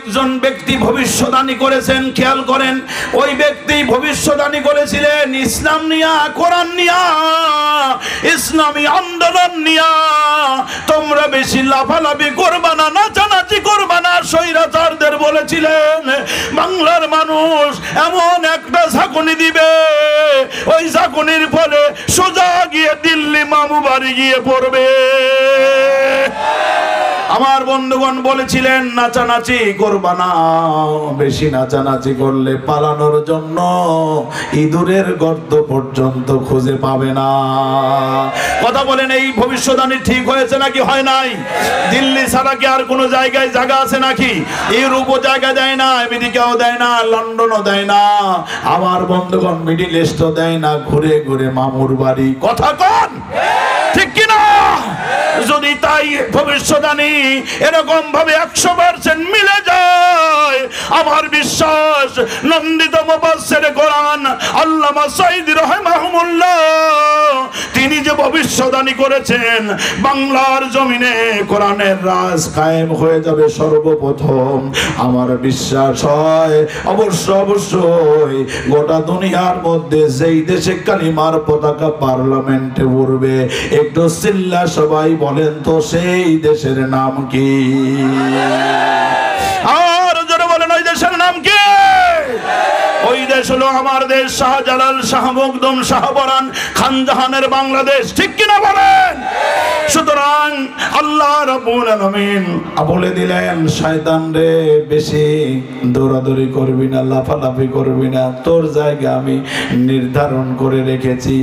একজন ব্যক্তি ভবিষ্যদ্বাণী করেছেন, খেয়াল করেন। ওই ব্যক্তি ভবিষ্যদ্বাণী করেছিলেন ইসলাম নিয়া, কোরআন নিয়া, ইসলামী আন্দোলন নিয়া তোমরা বেশি লাফালাফি করবা না, নাচানাচি করবা না। স্বৈরাচারদের বলেছিলেন বাংলার মানুষ এমন একটা ঝাঁকুনি দিবে, ওই ঝাঁকুনির ফলে সোজা গিয়ে দিল্লি মামু বাড়ি গিয়ে পড়বে। আমার বন্ধুগণ বলেছিলেন নাচানাচি করবা না, বেশি নাচানাচি করলে পালানোর জন্য ইঁদুরের গর্ত পর্যন্ত খুঁজে পাবে না। কথা বলেন, এই ভবিষ্যদ্বাণী ঠিক হয়েছে নাকি হয় নাই? দিল্লি ছাড়া কি আর কোনো জায়গায় জায়গা আছে নাকি? ইউরোপও জায়গা দেয় না, আমেরিকাও দেয় না, লন্ডনও দেয় না, আমার বন্ধুগণ মিডিল ইস্টও দেয় না। ঘুরে ঘুরে মামুর বাড়ি। কথা কন ঠিক কিনা? যদি তাই ভবিষ্যদ্বাণী এরকম ভাবে 100% মিলে যায়, আমার বিশ্বাস নন্দিত মুফাসসির কোরআন আল্লামা সাঈদী রাহিমাহুল্লাহ তিনি যে ভবিষ্যদ্বাণী করেছেন বাংলার জমিনে কোরআনের রাজ কায়েম হয়ে যাবে সর্বপ্রথম, আমার বিশ্বাস হয় অবশ্যই গোটা দুনিয়ার মধ্যে যেই দেশে কালিমার পতাকা পার্লামেন্টে উড়বে, একটু চিল্লা সবাই বলেন তো সেই দেশের নাম কি? আর যারা বলেন ওই দেশের নাম কি? ওই দেশ হলো আমার দেশ, শাহজালাল, শাহ মখদুম, শাহ পরান, খান জাহানের বাংলাদেশ। ঠিক কিনা বলেন? সুতরাং আল্লাহ রাব্বুল আলামিন বলে দিলেন শয়তান রে বেশি দৌড়াদৌড়ি করবি না, লাফালাফি করবি না, তোর জায়গা আমি নির্ধারণ করে রেখেছি।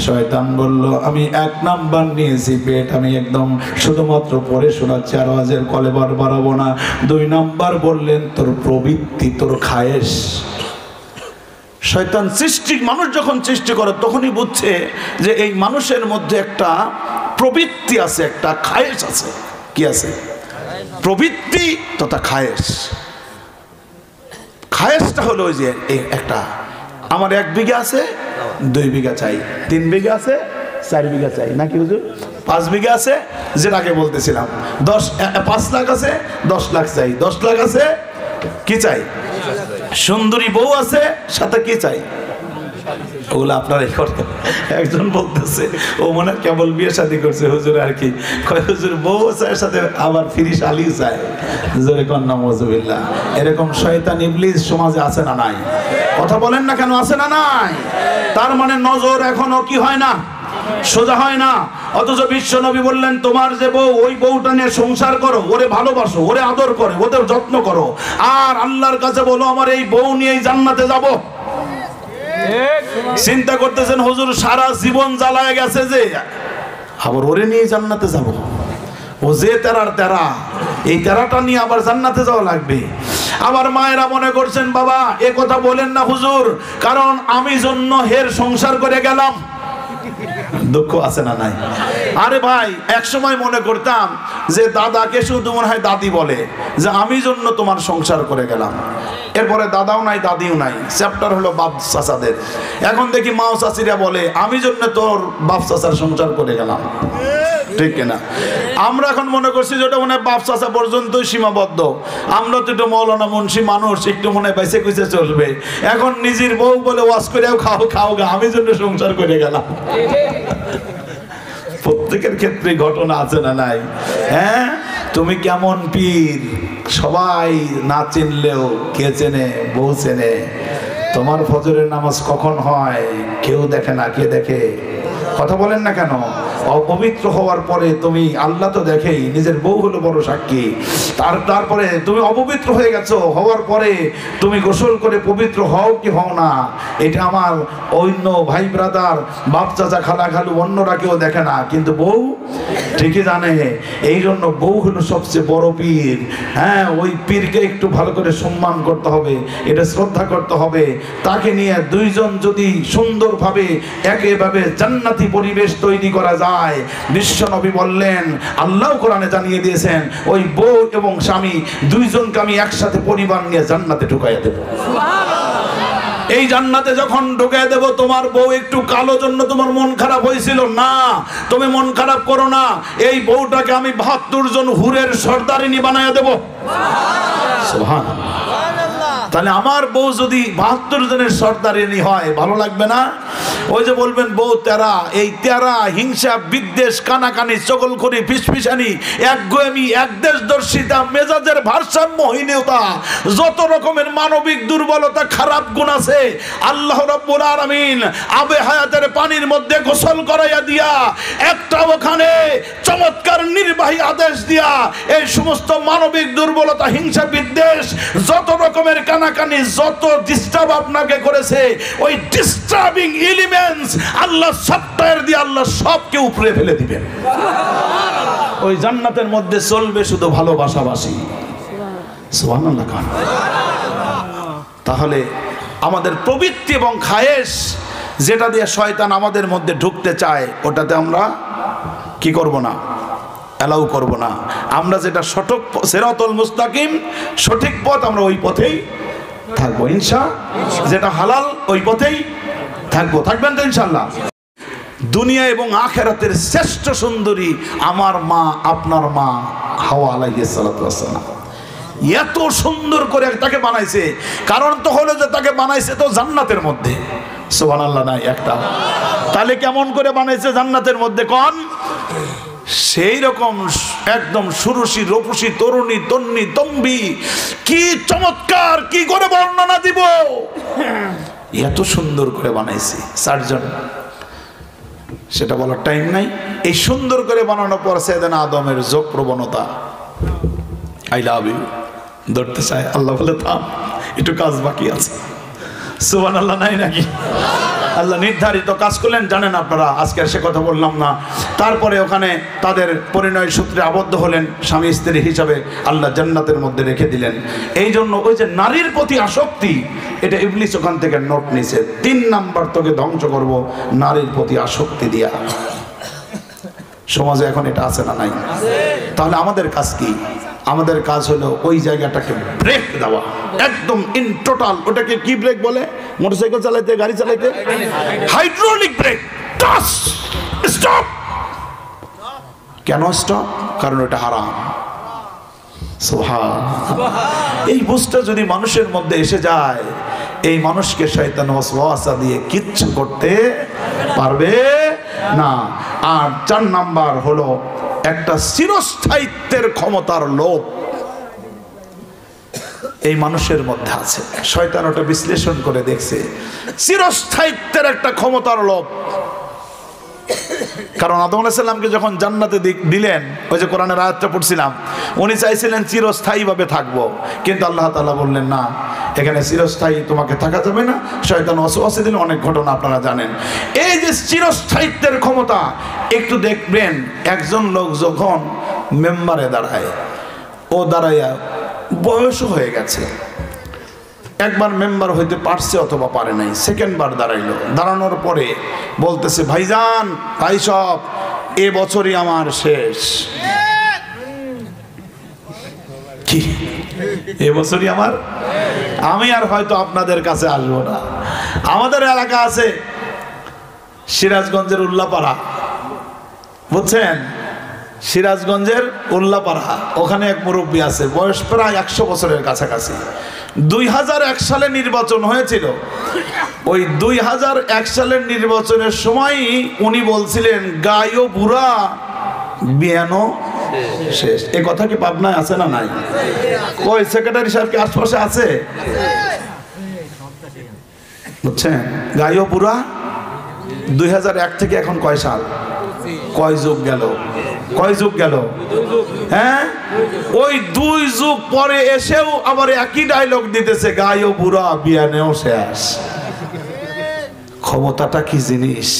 শয়তান বলল আমি 1 নাম্বার নিয়েছি পেট, আমি একদম শুধুমাত্র পড়ে শোনাচ্ছি, আর আওয়াজের কলে বাড়াবো না। 2 নাম্বার বললেন তোর প্রবৃত্তি, তোর খায়েশ। শয়তান মানুষ যখন সৃষ্টি করে তখনই বুঝছে যে এই মানুষের মধ্যে একটা প্রবৃত্তি আছে, একটা খায়েশ আছে। কি আছে? প্রবৃত্তি তথা খায়েশ। খায়েশটা হলো ওই যে একটা আমার 1 বিঘা আছে 2 বিঘা চাই, 3 বিঘা আছে 4 বিঘা চাই, নাকি হুজুর? 5 বিঘা আছে, যেটাকে বলতেছিলাম 5 লাখ আছে 10 লাখ চাই, 10 লাখ আছে কি চাই? সুন্দরী বউ আছে, সাথে কি চাই? ওগুলো আপনারাই করতেন। একজন বলতেছে ও মনে কেবল বিয়ে শাদী করছে হুজুর, আর কি হুজুর বউ চায় সাথে আবার ফিরিস আলী চায়। জোরে কন্যা মজুবিল্লাহ। এরকম শয়তান ইবলিস সমাজে আছে না নাই? কথা বলেন না কেন, আছে না নাই? তার মানে নজর এখনো কি হয় না, সোজা হয় না। অথচ বিশ্ব নবী বললেন তোমার যে বউ, ওই বউটা নিয়ে সংসার করো, ওরে ভালোবাসো, ওরে আদর করো, ওদের যত্ন করো, আর আল্লাহর কাছে বলো আমার এই বউ নিয়েই জান্নাতে যাব। চিন্তা করতেছেন হুজুর সারা জীবন জ্বালায় গেছে যে আবার ওরে নিয়ে জান্নাতে যাব। ও যে তেরার তেরা, এই তেরাটা নিয়ে আবার জান্নাতে যাওয়া লাগবে। আবার মায়েরা মনে করছেন বাবা এ কথা বলেন না হুজুর, কারণ আমি জন্য হের সংসার করে গেলাম। দুঃখ আছে না নাই? আরে ভাই এক সময় মনে করতাম যে দাদাকে শুধু মনে হয় দাদি বলে যে আমি জন্য তোমার সংসার করে গেলাম, এরপরে দাদাও নাই দাদিও নাই, চ্যাপ্টার হলো বাপ চাচাদের। এখন দেখি মাও চাচিরা বলে আমি জন্য তোর বাপ চাচার সংসার করে গেলাম। ঠিক কিনা? আমরা এখন মনে করছি যেটা মনে হয় বাপ চাচা পর্যন্তই সীমাবদ্ধ, আমরা তো একটু মৌলানা মুন্সি মানুষ, একটু মনে হয় বেঁচে কুচে চলবে। এখন নিজের বউ বলে ওয়াজ করেও খাও গা, আমি জন্য সংসার করে গেলাম। প্রত্যেকের ক্ষেত্রে ঘটনা আছে না নাই? হ্যাঁ, তুমি কেমন পীর সবাই না চিনলেও কে চেনে? বউ চেনে। তোমার ফজরের নামাজ কখন হয় কেউ দেখে না, কে দেখে? কথা বলেন না কেন? অপবিত্র হওয়ার পরে তুমি, আল্লাহ তো দেখেই, নিজের বউ হলো বড় সাক্ষী। তারপরে তুমি অপবিত্র হয়ে গেছো, হওয়ার পরে তুমি গোসল করে পবিত্র হও কি হও না, এটা আমার অন্য ভাই ব্রাদার, বাপ চাচা, খালা খালু, অন্যরা কেউ দেখে না, কিন্তু বউ ঠিকই জানে। এই জন্য বউ হলো সবচেয়ে বড় পীর। হ্যাঁ, ওই পীরকে একটু ভালো করে সম্মান করতে হবে, এটা শ্রদ্ধা করতে হবে। তাকে নিয়ে 2 জন যদি সুন্দরভাবে একেভাবে জান্নাতি পরিবেশ তৈরি করা যায়, বিশ্ব নবী বললেন, আল্লাহ কোরআনে জানিয়ে দিয়েছেন ওই বউ এবং স্বামী 2 জনকে আমি একসাথে পরিবার নিয়ে জান্নাতে ঢুকাইয়া দেব। এই জান্নাতে যখন ঢুকাইয়া দেব, তোমার বউ একটু কালো জন্য তোমার মন খারাপ হয়েছিল না, তুমি মন খারাপ করো না, এই বউটাকে আমি 72 জন হুরের সর্দারিনী বানাইয়া দেব। সুবহানাল্লাহ। তাহলে আমার বউ যদি 72 জনের সর্দারিনী হয় ভালো লাগবে না? ওই যে বলবেন বউ তেরা, এই তেরা হিংসা বিদ্বেষ কানাকানি চগলখড়ি ফিসফিসানি একগুয়েমি একদেশদর্শিতা মেজাজের ভারসাম্যহীনতা যত রকমের মানবিক দুর্বলতা খারাপ গুণ আছে আল্লাহ রাব্বুল আলামিন আবে হায়াতের পানির মধ্যে গোসল করাইয়া দিয়া একটা ওখানে চমৎকার নির্বাহী আদেশ দিয়া এই সমস্ত মানবিক দুর্বলতা হিংসা বিদ্বেষ যত রকমের কানাকানি যত ডিস্টার্ব আপনাকে করেছে ওই ডিস্টার্বিং এলিমেন্টস আল্লাহ সফটওয়্যার দিয়ে আল্লাহ সবকে উপরে ফেলে দিবেন। ওই জান্নাতের মধ্যে চলবে শুধু ভালোবাসাবাসী। সুবহানাল্লাহ। তাহলে আমাদের প্রবৃত্তি এবং খায়েশ যেটা দিয়ে শয়তান আমাদের মধ্যে ঢুকতে চায় ওটাতে আমরা কি করব না, অ্যালাউ করব না। আমরা যেটা সঠিক সিরাতুল মুস্তাকিম সঠিক পথ আমরা ওই পথেই থাকবো ইনশাআল্লাহ। যেটা হালাল ওই পথেই থাকবো, থাকবেন তো ইনশাআল্লাহ। দুনিয়া এবং আখিরাতের শ্রেষ্ঠ সুন্দরী আমার মা, আপনার মা হাওয়া আলাইহিস সালাতু ওয়াস সালাম। এত সুন্দর করে তাকে বানাইছে, কারণ তো হলো যে তাকে বানাইছে তো জান্নাতের মধ্যে। সুবহানাল্লাহ নাই একটা? তাহলে কেমন করে বানাইছে জান্নাতের মধ্যে কোন? সেই রকম একদম সুরুষী রূপসী তরুণী তন্নি তম্বি, কি চমৎকার, কি করে বর্ণনা দিব, এত সুন্দর করে বানাইছি সার্জন, সেটা বলার টাইম নাই। এই সুন্দর করে বানানোর পর সাইয়েদনা আদমের যোগ প্রবণতা, আই লাভ ইউ ধরতে চায়, আল্লাহ বলে থাম একটু কাজ বাকি আছে। সুবহানাল্লাহ নাই নাকি? আল্লাহ নির্ধারিত কাজ করলেন, জানেন আপনারা, আজকে সে কথা বললাম না। তারপরে ওখানে তাদের পরিণয় সূত্রে আবদ্ধ হলেন, স্বামী স্ত্রী হিসাবে আল্লাহ জান্নাতের মধ্যে রেখে দিলেন। এই জন্য ওই যে নারীর প্রতি আসক্তি, এটা ইবলিস ওখান থেকে নোট নিছে, 3 নাম্বার তোকে ধ্বংস করব নারীর প্রতি আসক্তি দিয়া। সমাজে এখন এটা আছে না নাই? তাহলে আমাদের কাজ কি? আমাদের কাজ হলো ওই জায়গাটাকে ব্রেক দেওয়া, একদম ইন টোটাল। ওটাকে কি ব্রেক বলে? মোটরসাইকেল চালাইতে, গাড়ি চালাইতে হাইড্রোলিক ব্রেক। Touch, stop. কেন স্টপ? কারণ ওটা হারাম। সুবহানাল্লাহ। এই বুঝটা যদি মানুষের মধ্যে এসে যায়, এই মানুষকে শয়তান ওয়াসওয়াসা দিয়ে কিচ্ছু করতে পারবে না। আর 4 নাম্বার হলো একটা চিরস্থায়িত্বের ক্ষমতার লোভ এই মানুষের মধ্যে আছে। শয়তান ওটা বিশ্লেষণ করে দেখছে, চিরস্থায়িত্বের একটা ক্ষমতার লোভ। কারণ আদম আলাইহিস সালামকে যখন জান্নাতে দিলেন, ওই যে কোরআনের আয়াতটা পড়ছিলাম, উনি চাইছিলেন চিরস্থায়ী ভাবে থাকবো, কিন্তু আল্লাহ তাআলা বললেন না, এখানে চিরস্থায়ী তোমাকে থাকা যাবে না। শয়তান ওয়াসওয়াসা দিলে অনেক ঘটনা আপনারা জানেন। এই যে চিরস্থায়িত্বের ক্ষমতা, একটু দেখবেন একজন লোক যখন মেম্বারে দাঁড়ায়, ও দাঁড়াইয়া বয়স হয়ে গেছে, একবার মেম্বার হইতে পারছে অথবা পারে নাই, সেকেন্ড বার দাঁড়াইলো, দাঁড়ানোর পরে বলতেছে, ভাইজান ভাই সব, এ বছরই আমার শেষ। কি এ বছরই আমার? আমি আর হয়তো আপনাদের কাছে আসবো না। আমাদের এলাকা আছে সিরাজগঞ্জের উল্লাপাড়া, বুঝছেন? সিরাজগঞ্জের উল্লাপাড়া, ওখানে এক মুরব্বী আছে, বয়স প্রায় 100 বছরের কাছাকাছি। 2001 সালে নির্বাচন হয়েছিল। ওই 2001 সালের নির্বাচনের সময় উনি বলছিলেন, গায়ও বুড়া বিয়ানো শেষ। এই কথা কি পাবনায় আছে না নাই? ওই সেক্রেটারি সাহেব কি আশপাশে আছে? বুঝছেন? গায়ও বুড়া 2001 থেকে এখন কয় সাল, কয় যুগ গেল, কয় যুগ গেল? হ্যাঁ, ওই 2 যুগ পরে এসেও আবার একই ডায়লগ দিতেছে, গায়ও বুড়া বিয়ানেও শেষ। ক্ষমতাটা কি জিনিস!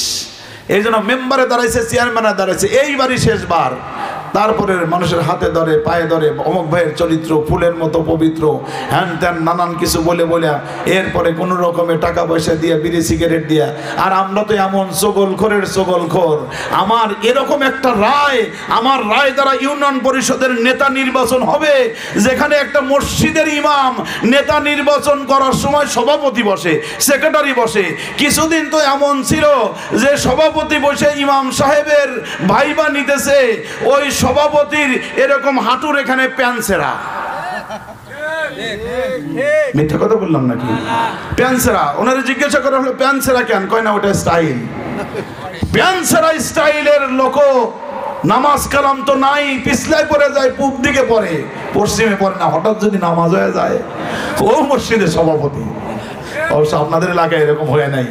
এই জন্য মেম্বারে দাঁড়াইছে, চেয়ারম্যানে দাঁড়াইছে, এইবারই শেষবার। তারপরে মানুষের হাতে ধরে পায়ে ধরে অমুক ভাইয়ের চরিত্র ফুলের মতো পবিত্র, হ্যান ত্যান নানান কিছু বলে বলে এরপরে কোনো রকমের টাকা পয়সা দিয়ে বিড়ি সিগারেট দিয়া। আর আমরা তো এমন চগলখোরের চগলখোর, আমার এরকম একটা রায়, আমার রায় দ্বারা ইউনিয়ন পরিষদের নেতা নির্বাচন হবে, যেখানে একটা মসজিদের ইমাম নেতা নির্বাচন করার সময় সভাপতি বসে, সেক্রেটারি বসে। কিছুদিন তো এমন ছিল যে সভাপতি বসে ইমাম সাহেবের ভাইবা নিতেছে, ওই সভাপতির এরকম হাঁটুর এখানে প্যান্ট ছেঁড়া। মিথ্যা কথা বললাম নাকি? প্যান্সেরা, ওনারা জিজ্ঞাসা করা হলো প্যান্সেরা কেন, কয় না ওটা স্টাইল। প্যান্সেরা স্টাইলের লোক নামাজ কালাম তো নাই, পিছলায় পড়ে যায়, পূব দিকে পড়ে, পশ্চিমে পড়ে না। হঠাৎ যদি নামাজ হয়ে যায়, ও মসজিদের সভাপতি। অবশ্য আপনাদের এলাকায় এরকম হয়ে নাই,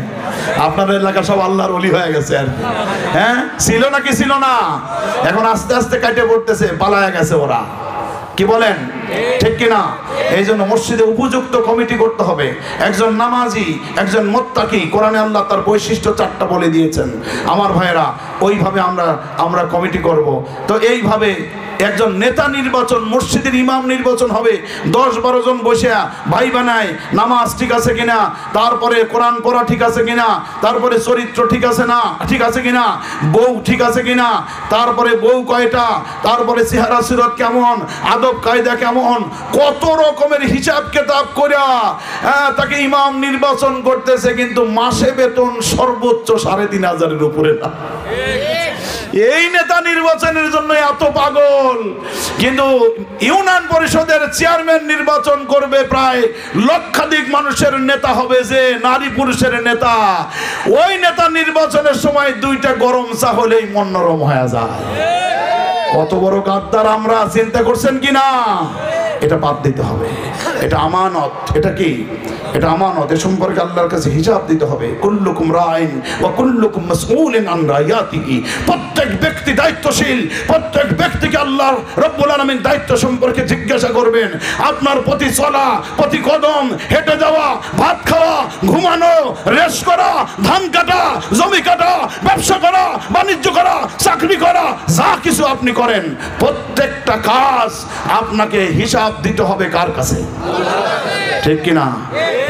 আপনাদের এলাকা সব আল্লাহর ওলি হয়ে গেছে আর কি। হ্যাঁ, ছিল নাকি ছিল না? এখন আস্তে আস্তে কাটে পড়তেছে, পালায়া গেছে ওরা। কি বলেন, ঠিক কিনা? এই জন্য মসজিদে উপযুক্ত কমিটি করতে হবে। একজন নামাজি, একজন মুত্তাকি, কোরআনে আল্লাহ তার বৈশিষ্ট্য 4টা বলে দিয়েছেন। আমার ভাইরা, ওইভাবে আমরা কমিটি করব। তো এইভাবে একজন নেতা নির্বাচন, মসজিদের ইমাম নির্বাচন হবে। 10-12 জন বসে ভাই বানায়, নামাজ ঠিক আছে কিনা, তারপরে কোরআন পড়া ঠিক আছে কিনা, তারপরে চরিত্র ঠিক আছে না, ঠিক আছে কিনা, বউ ঠিক আছে কিনা, তারপরে বউ কয়টা, তারপরে চেহারা সিরত কেমন, আদব কায়দা কেমন, কত রকমের হিসাব কিতাব কইরা তাকে ইমাম নির্বাচন করতেছে। কিন্তু মাসে বেতন সর্বোচ্চ 3,500-এর উপরে না। এই নেতা নির্বাচনের জন্য এত পাগল। কিন্তু ইউনিয়ন পরিষদের চেয়ারম্যান নির্বাচন করবে প্রায় লক্ষাধিক মানুষের নেতা হবে, যে নারী পুরুষের নেতা। ওই নেতা নির্বাচনের সময় 2টা গরম চা হলেই মন নরম হয়ে যায়। কত বড় গাদ্দার আমরা, চিন্তা করছেন কিনা? এটা বাদ দিতে হবে। এটা আমানত। এটা কি? এটা আমানত। এ সম্পর্কে আল্লাহর কাছে হিসাব দিতে হবে। কুল্লুকুম রাইন ওয়া কুল্লুকুম মাসউলুন আন রায়াতিহি। প্রত্যেক ব্যক্তি দায়িত্বশীল। প্রত্যেক ব্যক্তিকে আল্লাহ রব্বুল আলামিন দায়িত্ব সম্পর্কে জিজ্ঞাসা করবেন। আপনার প্রতি চলা, প্রতি কদম, হেঁটে যাওয়া, ভাত খাওয়া, ঘুমানো, রেস্ট করা, ধান কাটা, জমি কাটা, ব্যবসা করা, বাণিজ্য করা, চাকরি করা, যা কিছু আপনি করেন, প্রত্যেকটা কাজ আপনাকে হিসাব দিতে হবে কার কাছে? ঠিক কিনা?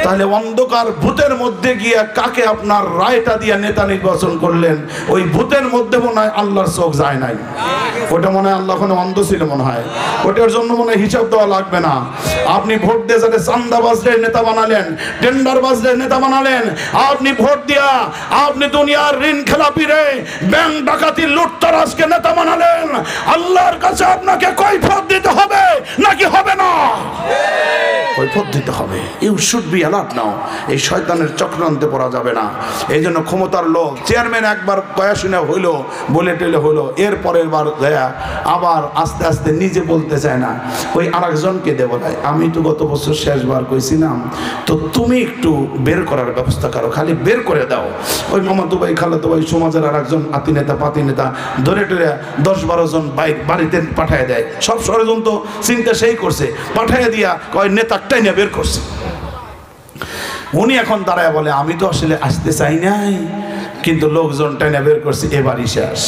তাহলে অন্ধকার ভূতের মধ্যে গিয়ে কাকে আপনার রায়টা দিয়ে নেতা নির্বাচন করলেন, ওই ভূতের মধ্যে মনে হয় আল্লাহর চোখ যায় নাই। ওটা মনে হয় আল্লাহ কোনো অন্ধ ছিল মনে হয়, ওটার জন্য মনে হয় হিসাব দেওয়া লাগবে না। আপনি ভোট দিয়ে যাতে চান্দা বাজলে নেতা বানালেন, টেন্ডার বাজলে নেতা বানালেন, আপনি ভোট দিয়া আপনি দুনিয়ার ঋণ খেলাপিরে, ব্যাংক ডাকাতি, লুটতরাজকে নেতা বানালেন, আল্লাহর কাছে আপনাকে কৈফিয়ত দিতে হবে নাকি হবে না? কৈফিয়ত দিতে হবে। ইউ শুড বি অ্যালার্ট নাও। এই শয়তানের চক্রান্তে পড়া যাবে না। এই জন্য ক্ষমতার লোক, চেয়ারম্যান একবার কয়া শুনে হইলো, বলে টেলে হইলো, এর পরের বার দেয়া আবার আস্তে আস্তে নিজে বলতে চায় না, ওই আরেকজনকে দেবো। আমি তো গত বছর শেষবার কইছিলাম, তো তুমি একটু বের করার ব্যবস্থা করো, খালি বের করে দাও। ওই মামাতো ভাই, খালাতো ভাই, সমাজের আর একজন আতি নেতা, পাতি নেতা ধরে টরে 10-12 জন বাড়িতে পাঠায় দেয়। সব ষড়যন্ত্র চিন্তা সেই করছে, পাঠায় দিয়া কয় নেতারটাই নিয়ে বের করছে। উনি এখন দাঁড়ায় বলে, আমি তো আসলে আসতে চাই নাই, কিন্তু লোকজনটা নিয়ে বের করছে, এবারই শেষ।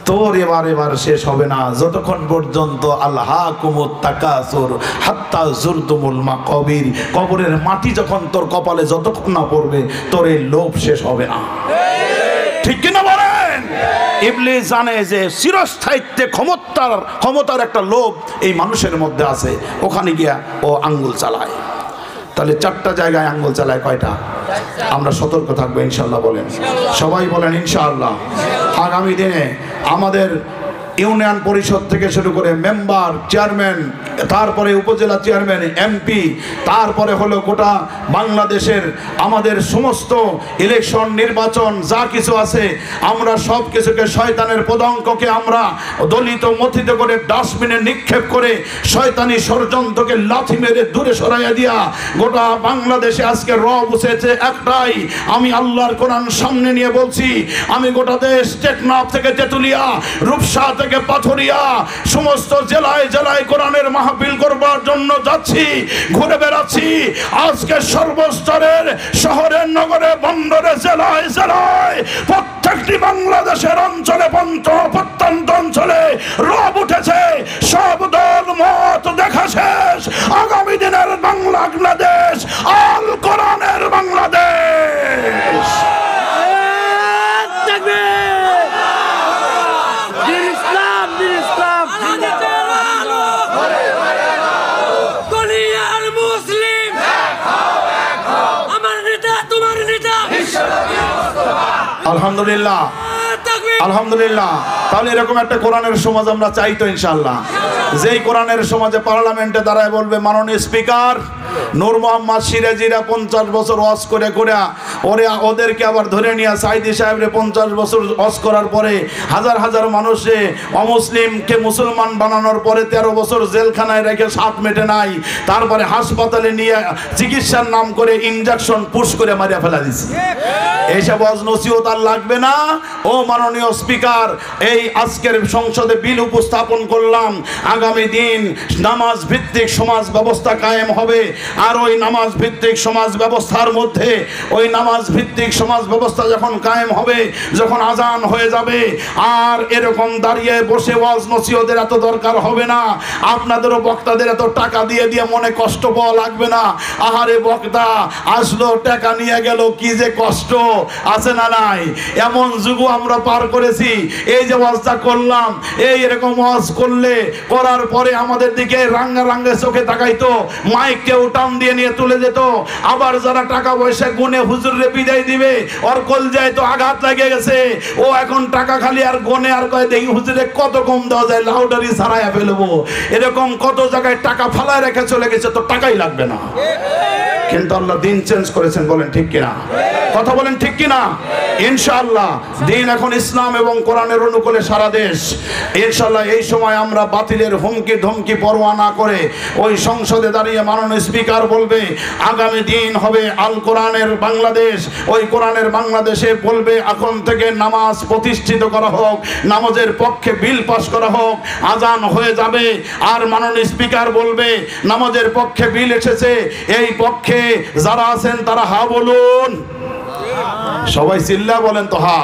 তোর এবার শেষ হবে না যতক্ষণ পর্যন্ত আল্লাহাকুমুত তাকাসুর হাত্তা যুরতুমুল মাকাবির, কবরের মাটি যখন তোর কপালে যতক্ষণ না পড়বে, তোর এই লোভ শেষ হবে না। ঠিক কিনা বলেন? ইবলিস জানে যে চিরস্থায়িত্বে ক্ষমতার একটা লোভ এই মানুষের মধ্যে আছে, ওখানে গিয়া ও আঙ্গুল চালায়। তাহলে 4টা জায়গায় আঙ্গুল চালায়, কয়টা? আমরা সতর্ক থাকবো ইনশাআল্লাহ। বলেন সবাই, বলেন ইনশাআল্লাহ। আগামী দিনে আমাদের ইউনিয়ন পরিষদ থেকে শুরু করে মেম্বার, চেয়ারম্যান, তারপরে উপজেলা চেয়ারম্যান, এমপি, তারপরে হলো গোটা বাংলাদেশের আমাদের সমস্ত ইলেকশন, নির্বাচন যা কিছু আছে, আমরা সব কিছুকে, শয়তানের পদাঙ্ককে আমরা দলিত মথিত করে ডাস্টবিনে নিক্ষেপ করে শয়তানি ষড়যন্ত্রকে লাথি মেরে দূরে সরাইয়া দিয়া গোটা বাংলাদেশে আজকে রব উঠেছে একটাই। আমি আল্লাহর কোরআন সামনে নিয়ে বলছি, আমি গোটা দেশ টেকনাফ থেকে তেতুলিয়া, রূপসা থেকে পাথরিয়া, সমস্ত জেলায় জেলায় কোরআনের মাহফিল করবার জন্য যাচ্ছি, ঘুরে বেড়াচ্ছি। আজকে সর্বস্তরের শহরের, নগরে, বন্দরে, জেলায় জেলায়, প্রত্যেকটি বাংলাদেশের অঞ্চলে, প্রত্যন্ত অঞ্চলে রব উঠেছে। সব দল মত দেখা শেষ। আগামী দিনের বাংলাদেশ আল কোরআনের বাংলাদেশ। আলহামদুলিল্লাহ। আলহামদুলিল্লাহ। তাহলে এরকম একটা কোরআনের সমাজ আমরা চাই তো ইনশাআল্লাহ, যেই কোরআনের সমাজে পার্লামেন্টে দাঁড়ায় বলবে মাননীয় স্পিকার নূর মোহাম্মদ সিরাজিরা 50 বছর ওয়াজ করে ওদেরকে আবার ধরে নিয়ে সাইদি সাহেবরে 50 বছর ওয়াজ করার পরে হাজার হাজার মানুষে অমুসলিমকে মুসলমান বানানোর পরে 13 বছর জেলখানায় রেখে স্বাদ মেটে নাই, তারপরে হাসপাতালে নিয়ে চিকিৎসার নাম করে ইনজেকশন পুশ করে মারিয়া ফেলা দিচ্ছে। এইসব ওয়াজ নসিহত আর লাগবে না। ও মাননীয় স্পিকার, এই আজকের সংসদে বিল উপস্থাপন করলাম, আগামী দিন নামাজ ভিত্তিক সমাজ ব্যবস্থা কায়েম হবে। আর ওই নামাজ ভিত্তিক সমাজ ব্যবস্থার মধ্যে ওই নামাজ ভিত্তিক সমাজ ব্যবস্থা যখন কায়েম হবে, যখন আজান হয়ে যাবে, আর এরকম দাঁড়িয়ে বসে ওয়াজ নসিহতের এত দরকার হবে না। আপনাদেরও বক্তাদের এত টাকা দিয়ে দিয়ে মনে কষ্ট পাওয়া লাগবে না। আহারে বক্তা আসলো টাকা নিয়ে গেল, কি যে কষ্ট আছে না নাই? এমন যুগ আমরা পার করেছি। এই যে ওয়াজটা করলাম, এরকম ওয়াজ করার পরে আমাদের দিকে রাঙ্গা রাঙ্গা চোখে তাকাইতো, মাইক কেউ টান দিয়ে নিয়ে তুলে যেত। আবার যারা টাকা পয়সা গুনে হুজুরে বিদায় দিবে, ওর কলজায় তো আঘাত লাগে গেছে, ও এখন টাকা খালি আর গনে আর কয় দেখি হুজুরে কত কম দেওয়া যায়, লাউডারি ছাড়াইয়া ফেলবো। এরকম কত জায়গায় টাকা ফালায় রেখে চলে গেছে, তো টাকাই লাগবে না। কিন্তু আল্লাহ দিন চেঞ্জ করেছেন, বলেন ঠিক কিনা? কথা বলেন ঠিক কিনা? ইনশাআল্লাহ দিন এখন ইসলাম এবং কোরআনের অনুকূলে সারা দেশ। ইনশাআল্লাহ এই সময় আমরা বাতিলের হুমকি ধমকি পরোয়া না করে ওই সংসদে দাঁড়িয়ে মাননীয় স্পিকার বলবে আগামী দিন হবে আল কোরআনের বাংলাদেশ। ওই কোরআনের বাংলাদেশে বলবে এখন থেকে নামাজ প্রতিষ্ঠিত করা হোক, নামাজের পক্ষে বিল পাস করা হোক, আজান হয়ে যাবে। আর মাননীয় স্পিকার বলবে নামাজের পক্ষে বিল এসেছে, এই পক্ষে যারা আছেন তারা হা বলুন। সবাই চিল্লা বলেন তো হা।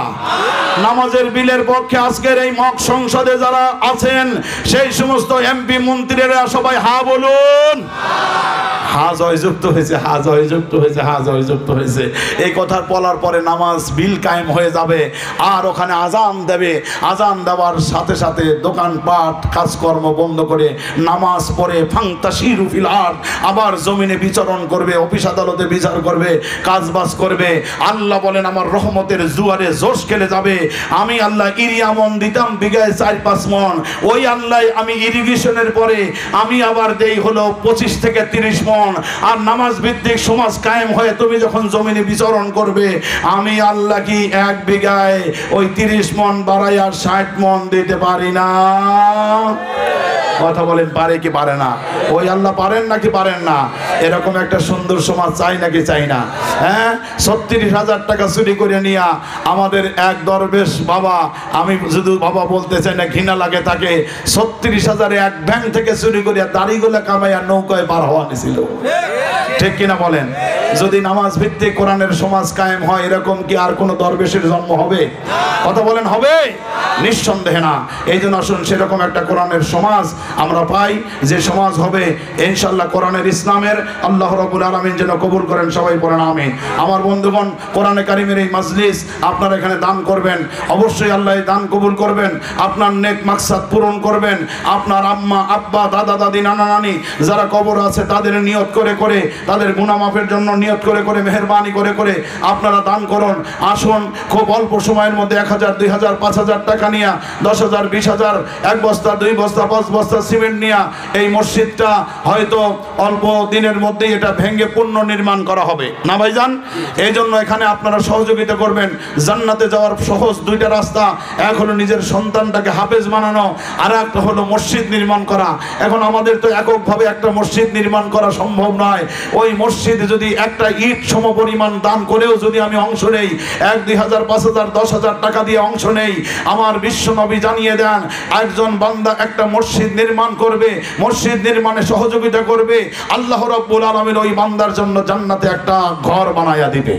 নামাজের বিলের পক্ষে আজকের এই মক সংসদে যারা আছেন সেই সমস্ত এমপি মন্ত্রীরা সবাই হা বলুন। হা জয়যুক্ত হয়েছে, হা জয়যুক্ত হয়েছে, হা জয়যুক্ত হয়েছে। এই কথা বলার পরে নামাজ বিল কায়েম হয়ে যাবে। আর ওখানে আজান দেবে, আজান দেওয়ার সাথে সাথে দোকানপাট কাজকর্ম বন্ধ করে নামাজ পড়ে ফাংতাশিরু ফিল আরদ, আবার জমিনে বিচরণ করবে, অফিস আদালতে বিচার করবে, কাজবাজ করবে। আল্লাহ বলেন আমার রহমতের জুয়ারে জোশ খেলে যাবে। আমি আল্লাহ ইরিয়া মন দিতাম বিঘায় 4-5 মন, ওই আল্লাহ আমি ইরিগেশনের পরে আমি আবার দেই হলো 25 থেকে 30 মন। আর নামাজ ভিত্তিক সমাজ কায়েম হয়ে তুমি যখন জমিনে বিচরণ করবে, আমি আল্লাহ কি 1 বিঘায় ওই 30 মন বাড়াই আর 60 মন দিতে পারি না? কথা বলেন পারে কি পারে না? ওই আল্লাহ পারেন নাকি পারেন না? এরকম একটা সুন্দর সমাজ চাই নাকি চাই না? হ্যাঁ, 36,000 টাকা চুরি করে নিয়া আমাদের এক দরবেশ বাবা, আমি শুধু বাবা বলতে চাই না, ঘৃণা লাগে তাকে, 36,000 এক ব্যাংক থেকে চুরি করিয়া দাড়িগুলো কামাইয়া নৌকায় পার হওয়া নিছিল। ঠিক কিনা বলেন? যদি নামাজ ভিত্তিক কোরআনের সমাজ কায়েম হয়, এরকম কি আর কোন দরবেশের জন্ম হবে? কথা বলেন হবে? নিঃসন্দেহে না। এই জন্য আসুন সেরকম একটা কোরআনের সমাজ আমরা পাই, যে সমাজ হবে ইনশাআল্লাহ কোরআনের ইসলামের। আল্লাহ রাব্বুল আলামিন যেন কবুল করেন, সবাই পড়েন আমিন। আমার বন্ধুগণ, কোরআনে কারিমের এই মাজলিস আপনারা এখানে দান করবেন, অবশ্যই আল্লাহ দান কবুল করবেন, আপনার নেক মাকসাদ পূরণ করবেন। আপনার আম্মা আব্বা দাদা দাদি নানা নানি যারা কবর আছে তাদের নিয়ত করে করে, তাদের গুনাহ মাফের জন্য নিয়ত করে করে, মেহেরবানি করে করে আপনারা দান করুন। আসুন খুব অল্প সময়ের মধ্যে 1000 2000 5000 টাকা নিয়ে, 10,000 20,000, 1 বস্তা 2 বস্তা 5 বস্তা সিমেন্ট নিয়ে এই মসজিদটা হয়তো অল্প দিনের মধ্যেই এটা ভেঙে পুনর্নির্মাণ করা হবে না ভাইজান? এই জন্য এখানে আপনারা সহযোগিতা করবেন। জান্নাতে যাওয়ার সহজ 2টা রাস্তা, এক হলো নিজের সন্তানটাকে হাফেজ বানানো, আর একটা হলো মসজিদ নির্মাণ করা। এখন আমাদের তো এককভাবে একটা মসজিদ নির্মাণ করা সম্ভব নয়। ওই মসজিদ যদি একটা ইট সমপরিমাণ দান করেও যদি আমি অংশ নেই, 1 2000 5000 10,000 টাকা দিয়ে অংশ নেই, আমার বিশ্বনবী জানিয়ে দেন একজন বান্দা একটা মসজিদ নির্মাণ করবে, মসজিদ নির্মাণে সহযোগিতা করবে, আল্লাহ রাব্বুল আলামিন ওই বান্দার জন্য জান্নাতে একটা ঘর বানায়া দিবে।